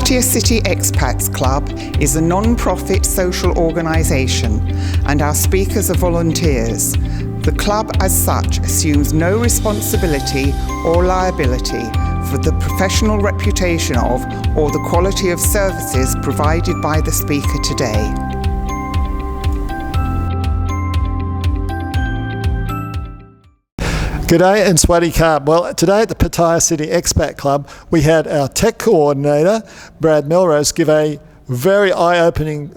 Patio City Expats Club is a non-profit social organisation and our speakers are volunteers. The club as such assumes no responsibility or liability for the professional reputation of or the quality of services provided by the speaker today. G'day and Swaddy Carb. Well, today at the Pattaya City Expat Club, we had our tech coordinator, Brad Melrose, give a very eye-opening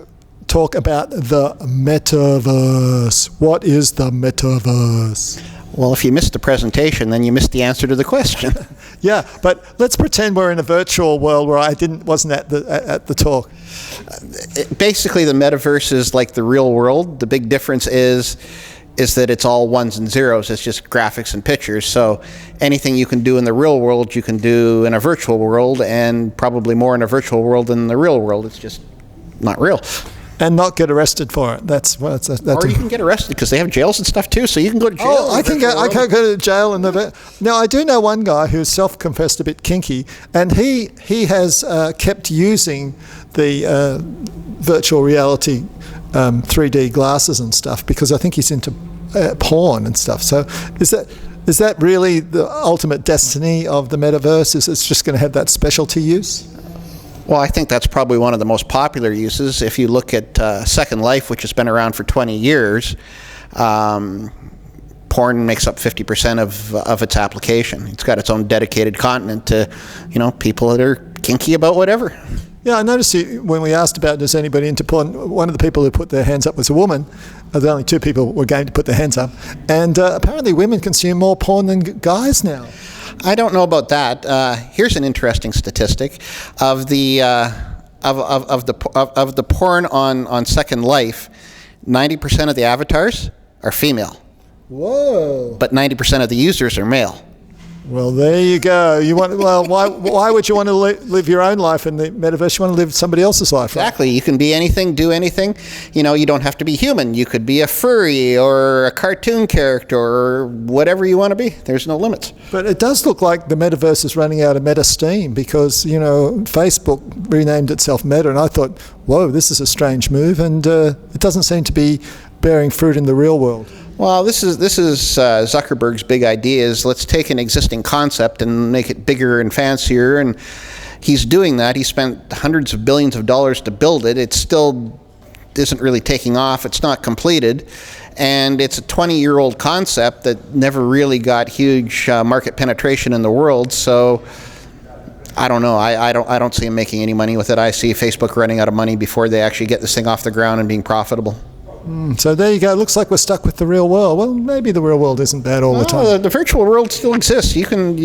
talk about the metaverse. What is the metaverse? Well, if you missed the presentation, then you missed the answer to the question. Yeah, but let's pretend we're in a virtual world where I wasn't at the talk. Basically, the metaverse is like the real world. The big difference is that it's all ones and zeros. It's just graphics and pictures. So anything you can do in the real world, you can do in a virtual world, and probably more in a virtual world than in the real world. It's just not real. And not get arrested for it. That's or you can get arrested because they have jails and stuff too. So you can go to jail. Oh, I can't go to jail in the. Now I do know one guy who's self-confessed a bit kinky, and he has kept using the virtual reality 3D glasses and stuff because I think he's into porn and stuff. So is that really the ultimate destiny of the metaverse? Is it's just going to have that specialty use? Well, I think that's probably one of the most popular uses. If you look at Second Life, which has been around for 20 years, porn makes up 50% of its application. It's got its own dedicated continent to, people that are kinky about whatever. Yeah, I noticed when we asked about does anybody into porn, one of the people who put their hands up was a woman. The only two people were going to put their hands up. And apparently women consume more porn than guys now. I don't know about that. Here's an interesting statistic of the porn on Second Life. 90% of the avatars are female. Whoa! But 90% of the users are male. Well, there you go. Why would you want to live your own life in the metaverse? You want to live somebody else's life, right? Exactly. You can be anything, do anything. You don't have to be human. You could be a furry or a cartoon character or whatever you want to be. There's no limits. But it does look like the metaverse is running out of meta steam because, Facebook renamed itself Meta, and I thought, whoa, this is a strange move, and it doesn't seem to be bearing fruit in the real world. Well, this is Zuckerberg's big idea is let's take an existing concept and make it bigger and fancier, and he's doing that. He spent hundreds of billions of dollars to build it. It still isn't really taking off. It's not completed, and it's a 20-year-old concept that never really got huge market penetration in the world. So I don't know. I don't see him making any money with it. I see Facebook running out of money before they actually get this thing off the ground and being profitable. So there you go. It looks like we're stuck with the real world. Well, maybe the real world isn't bad all the time. The virtual world still exists. You can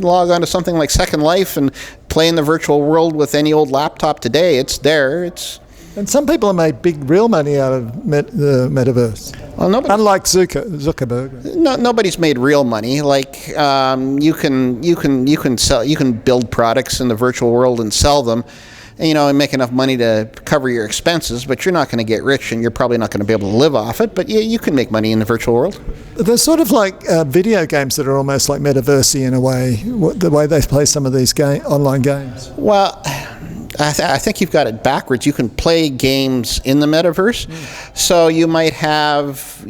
log on to something like Second Life and play in the virtual world with any old laptop today. It's there. And some people have made big real money out of the metaverse. Well, unlike Zuckerberg. No, nobody's made real money. Like you can build products in the virtual world and sell them. And make enough money to cover your expenses, but you're not going to get rich, and you're probably not going to be able to live off it. But you can make money in the virtual world. There's sort of like video games that are almost like metaversey in a way, the way they play some of these online games. Well, I think you've got it backwards. You can play games in the metaverse. So you might have,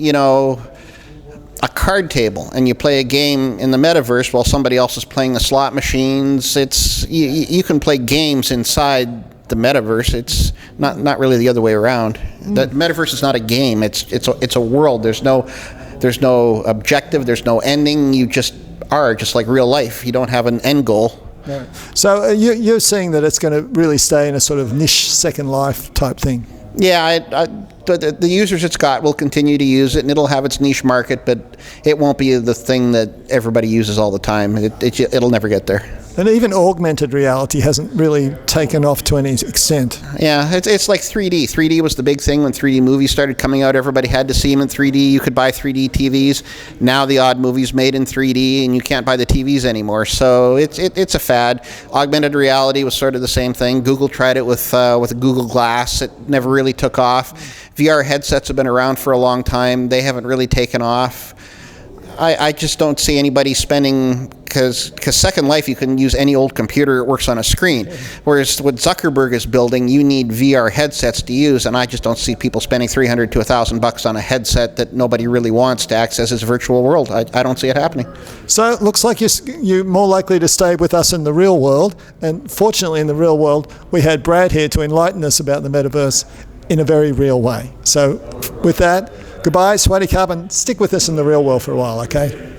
a card table, and you play a game in the metaverse while somebody else is playing the slot machines. You can play games inside the metaverse. It's not really the other way around. The metaverse is not a game. It's a world. There's no objective. There's no ending. You just are, just like real life. You don't have an end goal. Right. So you're seeing that it's going to really stay in a sort of niche Second Life type thing. Yeah, the users it's got will continue to use it, and it'll have its niche market, but it won't be the thing that everybody uses all the time. It'll never get there. And even augmented reality hasn't really taken off to any extent. Yeah, it's like 3D. 3D was the big thing when 3D movies started coming out. Everybody had to see them in 3D. You could buy 3D TVs. Now the odd movie's made in 3D, and you can't buy the TVs anymore. So it's a fad. Augmented reality was sort of the same thing. Google tried it with a Google Glass. It never really took off. VR headsets have been around for a long time. They haven't really taken off. I just don't see anybody spending because Second Life, you can use any old computer, it works on a screen. Whereas what Zuckerberg is building, you need VR headsets to use, and I just don't see people spending $300 to $1,000 on a headset that nobody really wants to access his virtual world. I don't see it happening. So it looks like you're more likely to stay with us in the real world, and fortunately in the real world, we had Brad here to enlighten us about the metaverse in a very real way. So with that, goodbye, Sweaty Carbon. Stick with us in the real world for a while, okay?